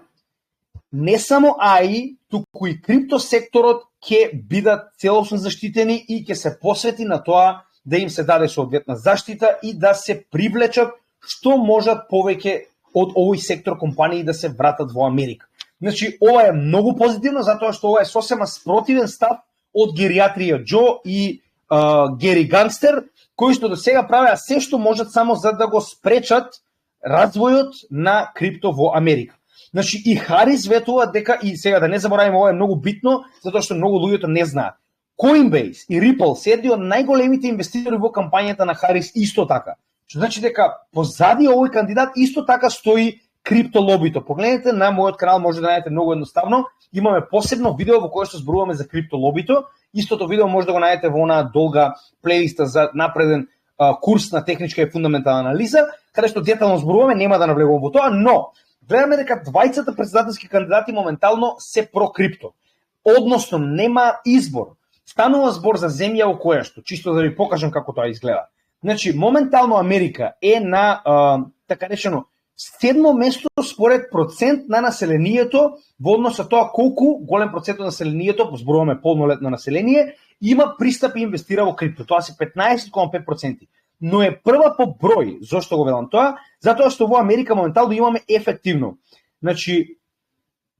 не само АИ, туку и крипто секторот ќе бидат целосно заштитени и ќе се посвети на тоа да им се даде соодветна заштита и да се привлечат што можат повеќе од овој сектор компании да се вратат во Америка. Значи, ова е многу позитивно, затоа што ова е сосема спротивен став од гериатрија Џо и Гери Гангстер, кои што до сега правеа се што можат само за да го спречат развојот на крипто во Америка. Значи, и Харис ветува дека, и сега да не забораваме, ова е многу битно, затоа што многу луѓето не знаат. Coinbase и Ripple се едни од најголемите инвеститори во кампањата на Харис исто така. Што значи дека позади овој кандидат исто така стои крипто лобито. Погледнете на мојот канал, може да најдете многу едноставно. Имаме посебно видео во кое што зборуваме за крипто лобито. Истото видео може да го најдете во онаа долга плейлиста за напреден курс на техничка и фундаментална анализа, каде што детално зборуваме, нема да навлегувам во тоа, но гледаме дека двајцата претседателски кандидати моментално се про крипто. Односно нема избор. Станува збор за земја во која што, чисто да ви покажам како тоа изгледа. Значи, моментално Америка е на, така речено, 7 место според процент на населението во однос со тоа колку голем процент од населението, зборуваме полнолетно население, има пристап и инвестира во крипто. Тоа се 15,5%. Но е прва по број. Зошто го велам тоа? Затоа што во Америка моментално имаме ефективно. Значи,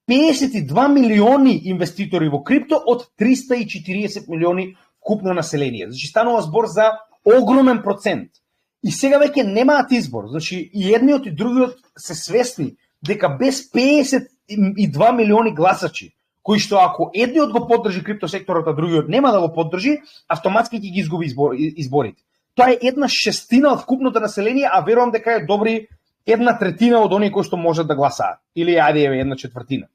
52 милиони инвеститори во крипто од 340 милиони вкупно население. Значи, станува збор за огромен процент. И сега веќе немаат избор. Значи, и едниот и другиот се свесни дека без 52 милиони гласачи, кои што ако едниот го поддржи крипто секторот, а другиот нема да го поддржи, автоматски ќе ги изгуби изборите. Тоа е 1/6 од вкупното население, а верувам дека е добри 1/3 од оние кои што можат да гласаат. Или ајде 1/4.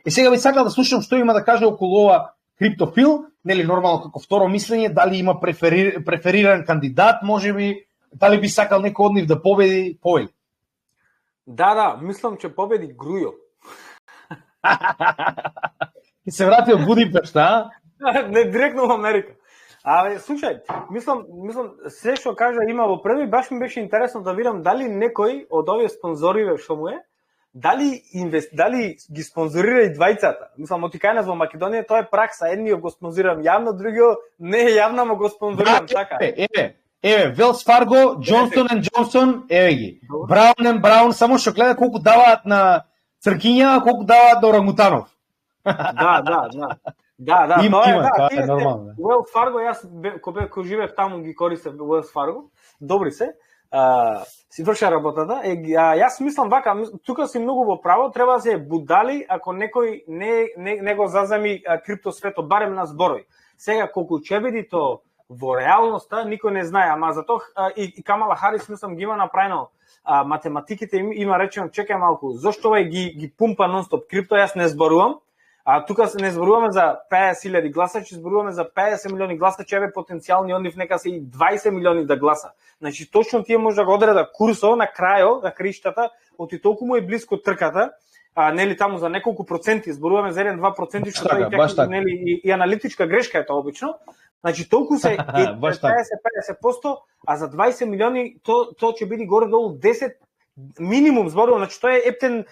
И сега би сакал да слушам што има да каже околу ова криптофил, нели нормално како второ мислење, дали има префериран кандидат, можеби, дали би сакал некој од нив да победи, повели. Да, мислам че победи Грујо. И се врати од Будимпешта, Не, директно во Америка. Слушај, мислам, се што кажа има во први, баш ми беше интересно да видам дали некој од овие спонзориве што му е, дали ги спонзорира и двајцата. Мислам, оти кај нас во Македонија тоа е пракса, едниот го спонзорирам јавно, другиот не е јавно, но го спонзорирам така. Еве, Велс Фарго, Джонсон & Джонсон, еве ги. Браун & Браун, само што гледа колку даваат на цркиња, колку даваат на орангутанов. Да, тоа е нормално. Wells Fargo, јас кога живеев таму ги користев Wells Fargo, добри се, си врша работата. Јас мислам вака, тука си многу во право, треба да се будали ако некој не го заземи криптосветот, барем на зборови. Сега колку ќе биде то во реалноста, никој не знае, ама затоа и Камала Харис мислам ги има направено математиките, има речено, чекај малку, зошто овај ги пумпа нонстоп крипто, јас не зборувам. Тука не зборуваме за 50.000 гласачи, зборуваме за 50 милиони гласачи, еве потенцијални онив нека се и 20 милиони да гласа. Значи точно тие може да го одреда курсо на крајот, на криштата, оти толку му е блиско трката, нели таму за неколку проценти, зборуваме за 1-2%, што тоа нели и аналитичка грешка е тоа обично. Значи толку се 50%, а за 20 милиони тоа ќе биде горе-долу 10 минимум зборувам, значи тоа е ептен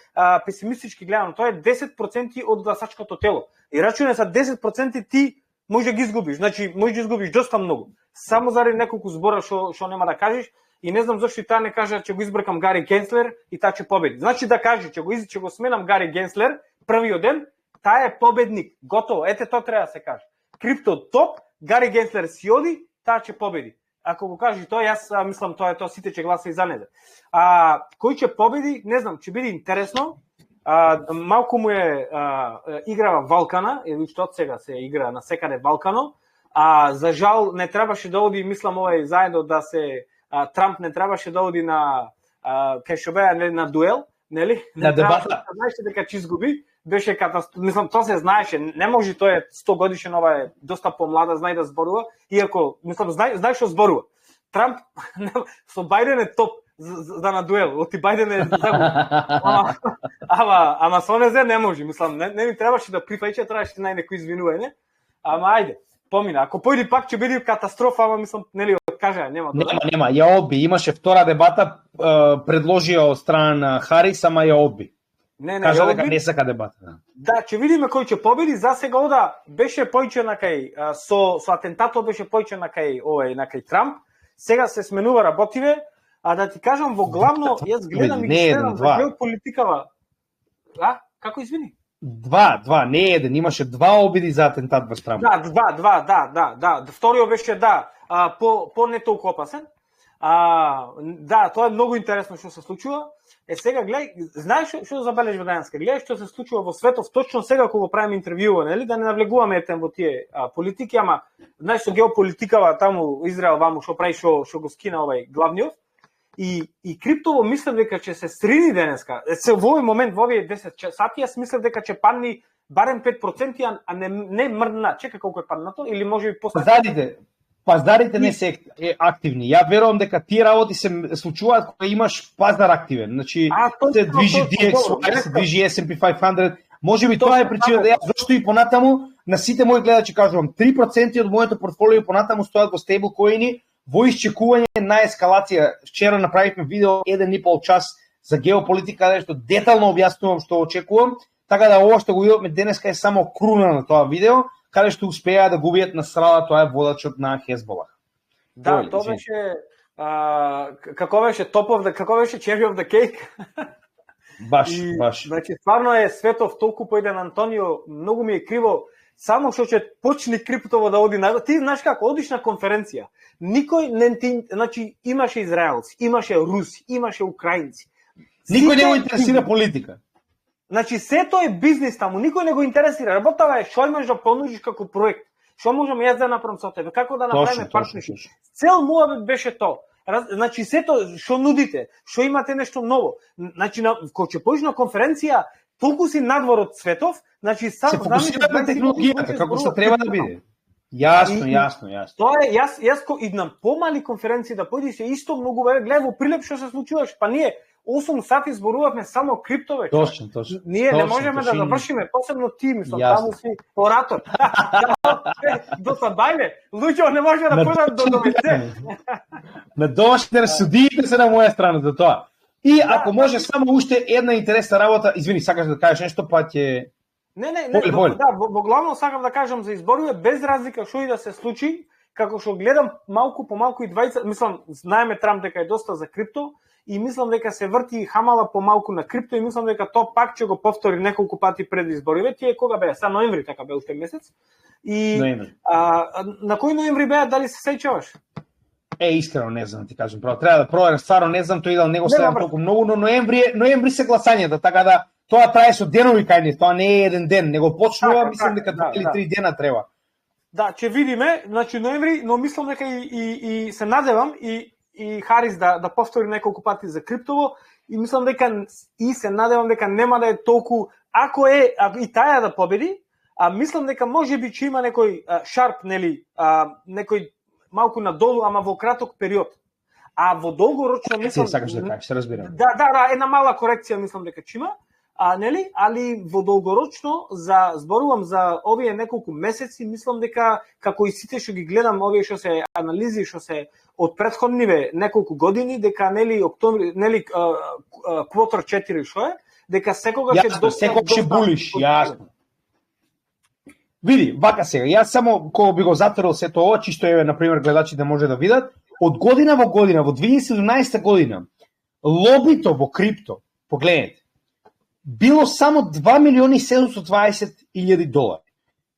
песимистички гледано, тоа е 10% од гласачкото тело. И рачуне са 10% ти може да ги изгубиш, значи може да изгубиш доста многу. Само заради неколку збора што нема да кажеш и не знам зошто и таа не кажа ќе го избркам Гари Генслер и таа ќе победи. Значи да каже ќе го сменам Гари Генслер првиот ден, таа е победник. Готово, ете тоа треба да се каже. Крипто топ, Гари Генслер си оди, таа ќе победи. Ако го кажи тоа, јас мислам тоа сите ќе гласа и за неде. Кој ќе победи, не знам, ќе биде интересно. Малку му е играва Валкана, или што од сега се игра на секаде Валкано. За жал не требаше да оди, мислам овај заедно да се Трамп не требаше да оди на кај што беа на дуел, нели? На дебата. Знаеше дека ќе изгуби. Беше катастрофа. Мислам, тоа се знаеше. Не може, тој е 100 годишен, ова е доста помлада, знае да зборува, иако, мислам, знае што зборува. Трамп со Бајден е топ за на дуел. Оти Бајден е загубил. Ама со незе не може. Мислам, не ми требаше да прифајче, требаше нај некој извинување. Ама ајде, помина. Ако појди пак ќе биде катастрофа, ама мислам, нели кажа, нема. Нема, ја одби. Имаше втора дебата, предложија од страна на Харис, ама ја одби. Кажа дека не сака дебата. Да, ќе видиме кој ќе победи. За сега ода беше појчена кај со атентатот беше појчена кај Трамп. Сега се сменува работиве, а да ти кажам во главно јас гледам и гледам за геополитикава. Како извини? Два, не еден, имаше два обиди за атентат во Трамп. Да. Вториот беше по не толку опасен. Да, тоа е многу интересно што се случува. Сега гледај, знаеш што забележи денеска? Гледај што се случува во светов точно сега кога правиме интервјуа, нели? Да не навлегуваме во тие политики, ама знаеш што геополитикава таму Израел ваму што прави што го скина овај главниот. И криптово мислам дека ќе се срини денеска. Во овој момент во овие 10 сати јас мислам дека ќе падни барем 5%, а не мрдна. Чека колку е паднато или можеби после. Пазарите не се активни. Ја верувам дека тие работи се случуваат кога имаш пазар активен. Значи се движи DXY, се движи S&P 500. Можеби тоа е причина да јас зошто и понатаму на сите мои гледачи кажувам 3% од моето портфолио понатаму стоат во стейблкоини во исчекување на ескалација. Вчера направивме видео 1,5 час за геополитика, каде што детално објаснувам што очекувам, така да ова што го видовме денеска е само круна на тоа видео, каде што успеа да го бијат на страда, тоа е водачот на Хезбола. Да, тоа беше како беше како беше cherry of the cake. Баш. Значи стварно е светов толку поеден Антонио, многу ми е криво. Само што ќе почне криптово да оди на ти знаеш како одиш на конференција. Никој не ти, значи имаше израелци, имаше руси, имаше украинци. Никој не го интересира политика. Значи сето е бизнис таму, никој не го интересира. Работава е што имаш да понудиш како проект. Што можам јас да направам со тебе? Како да направиме партнершип? Цел муабет беше тоа. Значи сето што нудите, што имате нешто ново. Значи кога ќе појдеш на конференција, толку си надвор од светов, значи сам се фокусира на технологијата, како што треба да биде. Јасно. Тоа е, јас и на помали конференции да појдеш е исто многу гледа во Прилеп што се случуваше, па ние 8 сати зборувавме само крипто веќе. Точно. Ние не можеме да завршиме, посебно ти, мислам, таму си оратор. Досадбајме, луѓе не може да појдат до WC. На домашните судиите се на моја страна за тоа. И ако може само уште една интересна работа, извини, сакаш да кажеш нешто, па ќе Не, во главно сакам да кажам за изборове без разлика што и да се случи, како што гледам малку по малку и двајца, мислам, знаеме Трамп дека е доста за крипто и мислам дека се врти хамала по малку на крипто и мислам дека тоа пак ќе го повтори неколку пати пред избориве. Тие кога беа? Са ноември, така бе уште месец. И на кој ноември беа, дали се сеќаваш? Искрено не знам, ти кажам право. Треба да проверам, стварно не знам, тој да него следам толку многу, но ноември се гласањата, така да тоа трае со денови кај ни, тоа не е еден ден, него почнува, мислам дека 2 или 3 дена треба. Да, ќе видиме, значи ноември, но мислам дека и се надевам и Харис да повтори неколку пати за криптово и мислам дека и се надевам дека нема да е толку, ако и таја да победи, мислам дека можеби ќе има некој шарп, нели, некој малку надолу, ама во краток период. А во долгорочно мислам сакаш да кажеш, се разбирам. Да, една мала корекција мислам дека ќе има. Нели? Али во долгорочно зборувам за овие неколку месеци, мислам дека како и сите што ги гледам овие што се анализи што се од претходниве неколку години, дека нели октомври, нели квотер 4 што е, дека секогаш е доста булиш, јасно. Види, вака сега, јас само кога би го затерал сето ова, чисто еве на пример гледачите може да видат, од година во година, во 2017 година, лобито во крипто, погледнете, било само $2.720.000.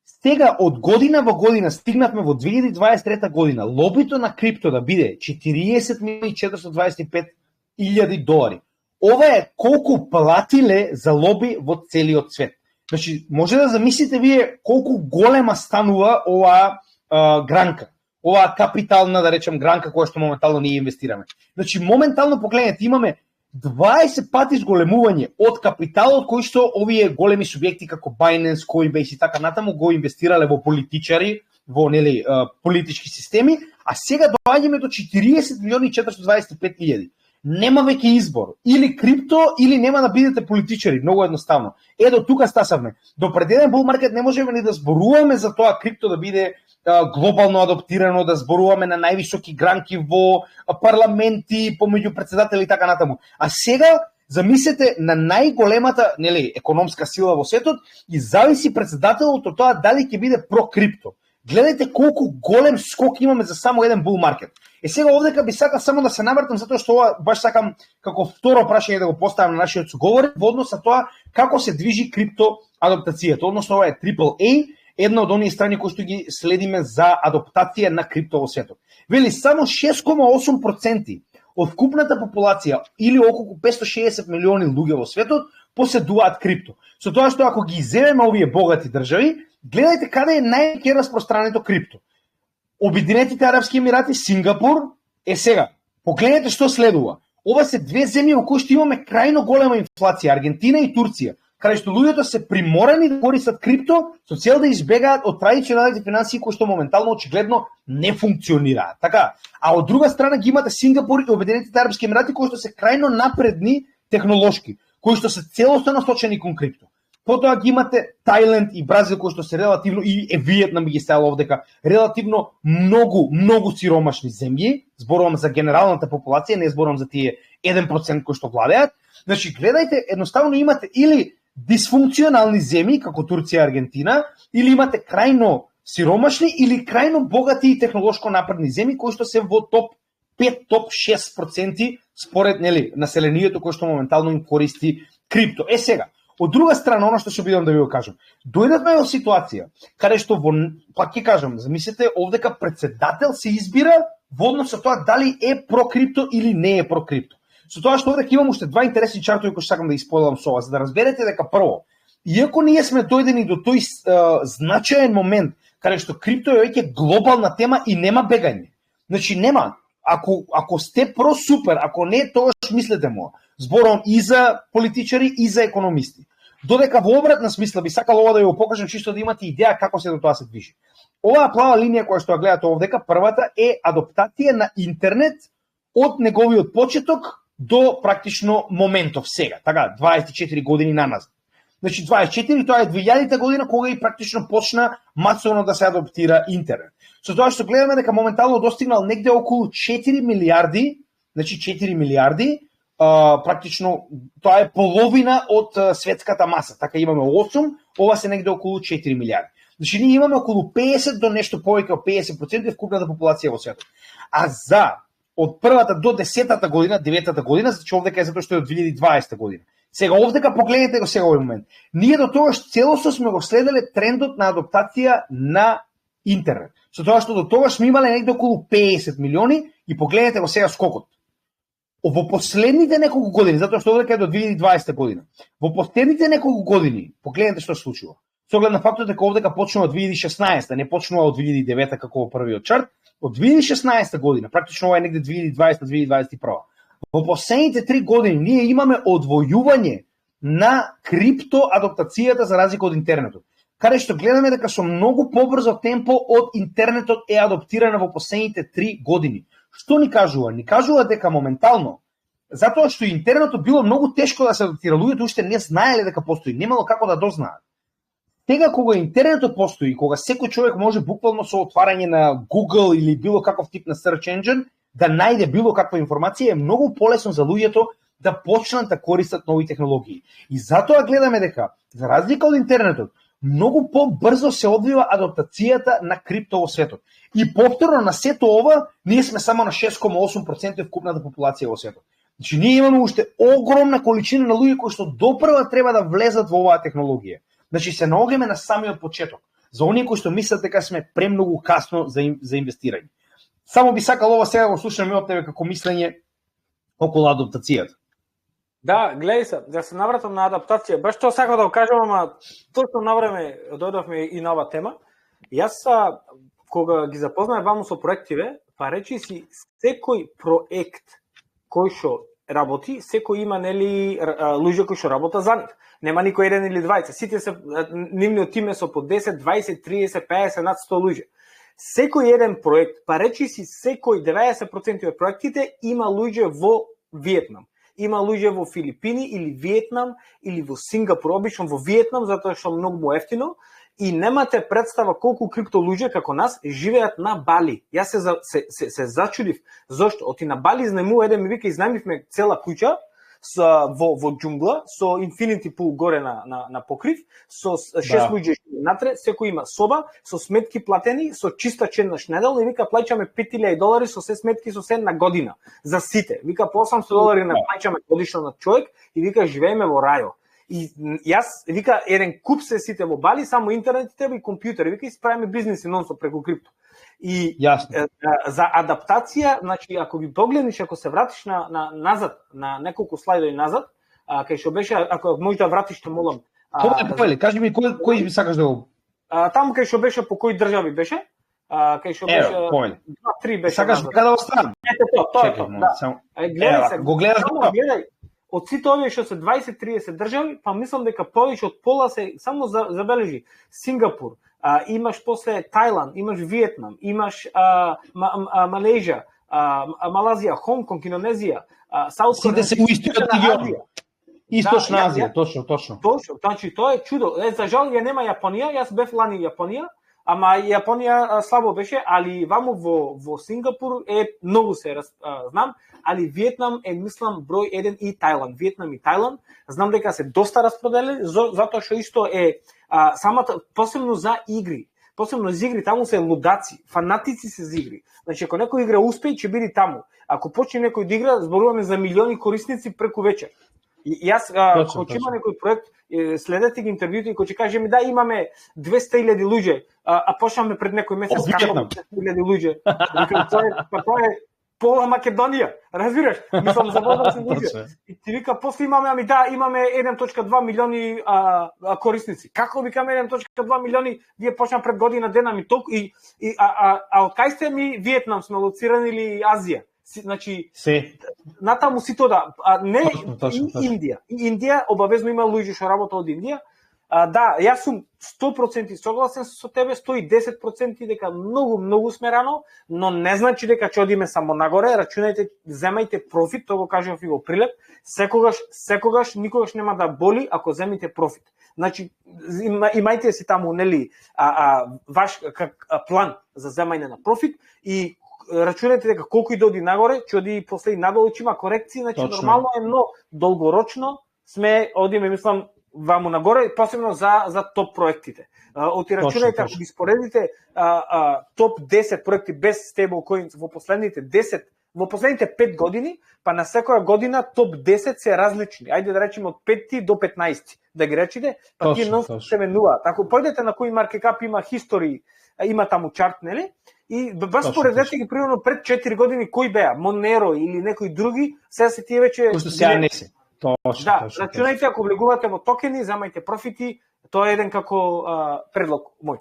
Сега од година во година стигнавме во 2023 година лобито на крипто да биде $40.425.000. Ова е колку платиле за лоби во целиот свет. Значи, може да замислите вие колку голема станува оваа гранка, оваа капитална, да речем, гранка која што моментално ние инвестираме. Значи, моментално погледнете, имаме 20 пати зголемување од капиталот кој што овие големи субјекти како Binance, Coinbase и така натаму го инвестирале во политичари, во политички системи, а сега доаѓаме до 40.425.000. Нема веќе избор. Или крипто, или нема да бидете политичари. Многу едноставно. До тука стасавме. До пред еден bull market не можеме ни да зборуваме за тоа крипто да биде глобално адаптирано, да зборуваме на највисоки гранки во парламенти, помеѓу председатели и така натаму. А сега замислете на најголемата, економска сила во светот и зависи председателот од тоа дали ќе биде про крипто. Гледајте колку голем скок имаме за само еден bull market. Сега овдека би сакал само да се навртам затоа што ова баш сакам како второ прашање да го поставам на нашиот соговорник во однос на тоа како се движи крипто адаптацијата. Односно ова е AAA, една од оние страни кои што ги следиме за адаптација на крипто во светот. Вели само 6,8% од вкупната популација или околу 560 милиони луѓе во светот поседуваат крипто. Со тоа што ако ги изземеме овие богати држави, гледајте каде е најке распространето крипто. Обединетите арапски емирати, Сингапур, сега. Погледнете што следува. Ова се две земји во кои што имаме крајно голема инфлација, Аргентина и Турција, каде што луѓето се приморани да користат крипто со цел да избегаат од традиционалните финансии кои што моментално очигледно не функционираат. Така, а од друга страна ги имате Сингапур и Обединетите арапски емирати кои што се крајно напредни технолошки, кои што се целосно насочени кон крипто. Потоа ги имате Тајланд и Бразил кои што се релативно и Виетнам ги ставило овдека релативно многу сиромашни земји, зборувам за генералната популација, не зборувам за тие 1% кои што владеат. Значи гледајте, едноставно имате или дисфункционални земји како Турција и Аргентина, или имате крајно сиромашни или крајно богати и технолошко напредни земји кои што се во топ 5, топ 6% според населението кое што моментално им користи крипто. Сега, од друга страна, оно што ќе бидам да ви го кажам, дојдовме во ситуација каде што пак ќе кажам, замислете овдека председател се избира во однос со тоа дали е про крипто или не е про крипто. Со тоа што овдека имам уште два интересни чартови кои сакам да исподелам со вас, за да разберете дека прво, иако ние сме дојдени до тој значаен момент каде што крипто е веќе глобална тема и нема бегање. Значи нема. Ако сте про супер, ако не, тогаш мислете му. Зборувам и за политичари и за економисти. Додека во обратна смисла би сакал ова да ја го покажам чисто да имате идеја како се до тоа се движи. Оваа плава линија која што ја гледате овдека, првата е адаптација на интернет од неговиот почеток до практично моментов сега, така 24 години наназад. Значи 24 тоа е 2000 година кога и практично почна масовно да се адоптира интернет. Со тоа што гледаме дека моментално достигнал негде околу 4 милиарди, значи 4 милиарди, практично тоа е половина од светската маса. Така имаме 8, ова се негде околу 4 милиарди. Значи ние имаме околу 50 до нешто повеќе од 50% вкупната популација во светот. А за од првата до 10-та година, 9-та година, значи овдека е затоа што е од 2020 година. Сега овдека погледнете го сега овој момент. Ние до тогаш целосно сме го следеле трендот на адаптација на интернет. Со тоа што до тогаш сме имале негде околу 50 милиони и погледнете го сега скокот. Во последните неколку години, затоа што овдека е до 2020 година, во последните неколку години, погледнете што се случува. Со оглед на фактот дека овдека почнува од 2016, не почнува од 2009 како во првиот чарт, од 2016 година, практично ова е негде 2020-2021. Во последните 3 години ние имаме одвојување на криптоадаптацијата за разлика од интернетот. Каде што гледаме дека со многу побрзо темпо од интернетот е адаптирана во последните 3 години. Што ни кажува? Ни кажува дека моментално, затоа што интернетот било многу тешко да се адаптира, луѓето уште не знаеле дека постои, немало како да дознаат. Сега кога интернетот постои, кога секој човек може буквално со отварање на Google или било каков тип на search engine да најде било каква информација, е многу полесно за луѓето да почнат да користат нови технологии. И затоа гледаме дека, за разлика од интернетот, многу побрзо се одвива адаптацијата на крипто во светот. И повторно на сето ова, ние сме само на 6,8% од вкупната популација во светот. Значи ние имаме уште огромна количина на луѓе кои што допрва треба да влезат во оваа технологија. Значи се наоѓаме на самиот почеток. За оние кои што мислат дека сме премногу касно за инвестирање. Само би сакал ова сега го слушаме од тебе како мислење околу адаптацијата. Да, гледај се, да се навратам на адаптација. Баш тоа сакам да го кажам, ама точно на време дојдовме и на оваа тема. Јас кога ги запознав ваму со проективе, па речи си секој проект кој што работи, секој има нели луѓе кои што работат за нив. Нема никој еден или двајца. Сите се нивниот тим е со по 10, 20, 30, 50 над 100 луѓе. Секој еден проект, па речи си секој 90% од проектите има луѓе во Виетнам. Има луѓе во Филипини или Виетнам или во Сингапур, обично во Виетнам затоа што многу ефтино и немате представа колку крипто луѓе како нас живеат на Бали. Јас се зачудив зошто оти на Бали изнему еден ми вика изнајмивме цела куќа во џунгла со infinity pool горе на покрив, со 6 луѓе натре, секој има соба, со сметки платени, со чиста еднаш неделно и вика плаќаме $5,000 со се сметки со се на година за сите. Вика по $800 на плаќаме годишно на човек и вика живееме во рајо. И јас вика еден куп се сите во Бали, само интернет и компјутери, вика исправиме бизниси нонсо преку крипто. И за адаптација, значи ако ги погледнеш, ако се вратиш назад, на неколку слайдови назад, кај што беше, ако може да вратиш, те молам. Кажи ми кој би сакаш да го... Таму кај што беше, по кои држави беше? Кај што беше 2-3 беше. Сакаш да оставам? Ето тоа е тоа. Гледај се. Го гледаш тоа? Од сите овие што се 20-30 држави, па мислам дека повеќе од пола се само забележи Сингапур, имаш после Тајланд, имаш Виетнам, имаш Малезија, Малазија, Хонконг, Индонезија, Саут Кореја. Сите се во истиот регион. Источна Азија, точно. Точно, значи тоа е чудо. За жал ја нема Јапонија, јас бев лани Јапонија, ама Јапонија слабо беше, али ваму во Сингапур е многу се знам, али Виетнам е мислам број 1 и Тајланд. Виетнам и Тајланд, знам дека се доста распределени, затоа што исто е самата, посебно за игри. Посебно за игри, таму се лудаци, фанатици се за игри. Значи, ако некој игра успее, ќе биде таму. Ако почне некој да игра, зборуваме за милиони корисници преку вечер. И јас, кога има некој проект, следете ги интервјуите и кога ќе каже ми да имаме 200,000 луѓе, а почнаме пред некој месец како 200,000 луѓе. Тоа е пола Македонија, разбираш? Мислам забавно се луѓе. И ти вика после имаме имаме 1.2 милиони корисници. Како викаме 1.2 милиони, вие почна пред година дена ми толку од кај сте ми Виетнам сме лоцирани или Азија? Значи, натаму сито да, не точно. Индија. Индија обавезно има луѓе што работат од Индија, Да, јас сум 100% согласен со тебе, 110% дека многу сме рано, но не значи дека ќе одиме само нагоре. Рачунајте, земајте профит, тоа го кажав и во прилеп, секогаш никогаш нема да боли ако земите профит. Значи, имајте си таму, нели, ваш план за земање на профит и рачунајте дека колку и да оди нагоре, ќе оди и после и надолу, ќе има корекции, значи точно. Нормално е, но долгорочно сме одиме, мислам, ваму нагоре, посебно за топ проектите. Оти рачунајте, ако ги споредите топ 10 проекти без стейблкоинс во последните 5 години, па на секоја година топ 10 се различни. Ајде да речеме од 5 до 15 да ги речите, па тие нон се менува. Ако појдете на кој марket cap има history, има таму чарт, нели? И баш споредете ги примерно пред 4 години кој беа, Монеро или некои други, сега се тие веќе кои што сега не се. Да, рачунајте ако влегувате во токени, замајте профити, тоа е еден како предлог мој.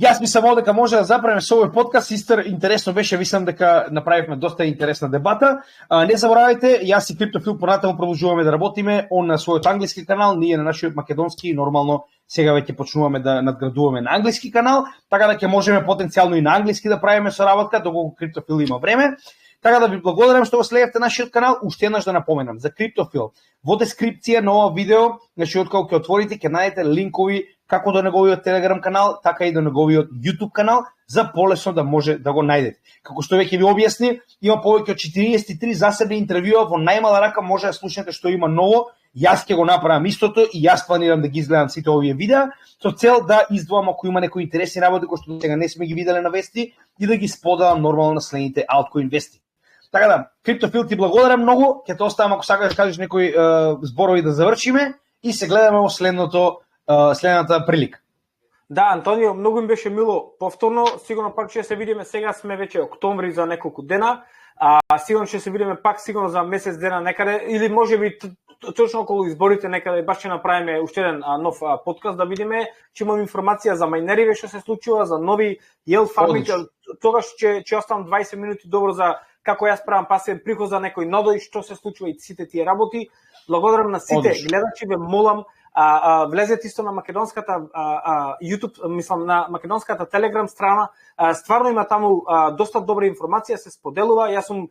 Јас мислам дека може да запреме со овој подкаст, истер интересно беше, мислам дека направивме доста интересна дебата. Не заборавајте, јас и Криптофил понатаму продолжуваме да работиме он на својот англиски канал, ние на нашиот македонски, нормално сега веќе почнуваме да надградуваме на англиски канал, така да ќе можеме потенцијално и на англиски да правиме соработка, доколку Криптофил има време. Така да ви благодарам што го следевте нашиот канал. Уште еднаш да напоменам за Криптофил. Во дескрипција на ова видео, значи откако ќе отворите, ќе најдете линкови како до неговиот Телеграм канал, така и до неговиот YouTube канал, за полесно да може да го најдете. Како што веќе ви објасни, има повеќе од 43 засебни интервјуа, во најмала рака може да слушнете што има ново. Јас ќе го направам истото и јас планирам да ги изгледам сите овие видеа, со цел да издвоам ако има некои интересни работи кои што сега не сме ги виделе на вести и да ги споделам нормално на следните altcoin вести. Така да, Криптофил, ти благодарам многу, ќе те оставам ако сакаш да кажеш некои зборови да завршиме и се гледаме во следната прилика. Да, Антонио, многу им беше мило повторно, сигурно пак ќе се видиме, сега сме веќе октомври за неколку дена, сигурно ќе се видиме пак сигурно за месец дена некаде, или можеби точно околу изборите некаде баш ќе направиме уште еден нов подкаст да видиме, ќе имаме информација за мајнериве што се случува, за нови yield farming, тогаш ќе оставам 20 минути добро за како јас правам пасивен приход за некој нодој, што се случува и сите тие работи. Благодарам на сите гледачи, ве молам, влезете исто на македонската YouTube, мислам на македонската Telegram страна. Стварно има таму доста добра информација, се споделува. Јас сум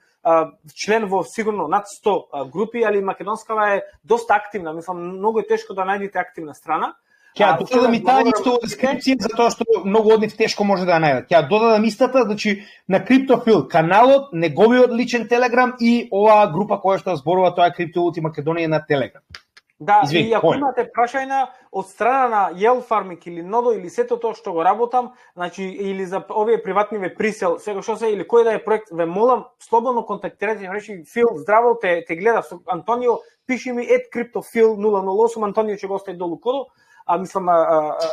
член во сигурно над 100 групи, али македонскава е доста активна. Мислам, многу е тешко да најдете активна страна. Ќе додадам и таа исто дескрипција, затоа што многу од нив тешко може да ја најдат. Ќе додадам истата, значи на Криптофил каналот, неговиот личен Телеграм и оваа група која што зборува тоа е Криптовалути Македонија на Телеграм. Да, и ако имате прашања од страна на yield farming или нодо или сето тоа што го работам, значи или за овие приватни ве присел, сега што се или кој да е проект, ве молам слободно контактирате, ми речи Фил, здраво, те гледав со Антонио, пиши ми @cryptofil008, Антонио ќе го остави долу кодот. Мислам,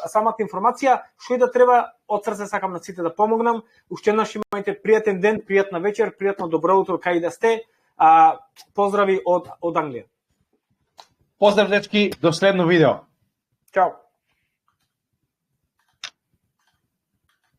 самата информација, што и да треба, од срце сакам на сите да помогнам. Уште еднаш имајте пријатен ден, пријатна вечер, пријатно добро утро, кај да сте. Поздрави од Англија. Поздрав, дечки, до следно видео. Чао.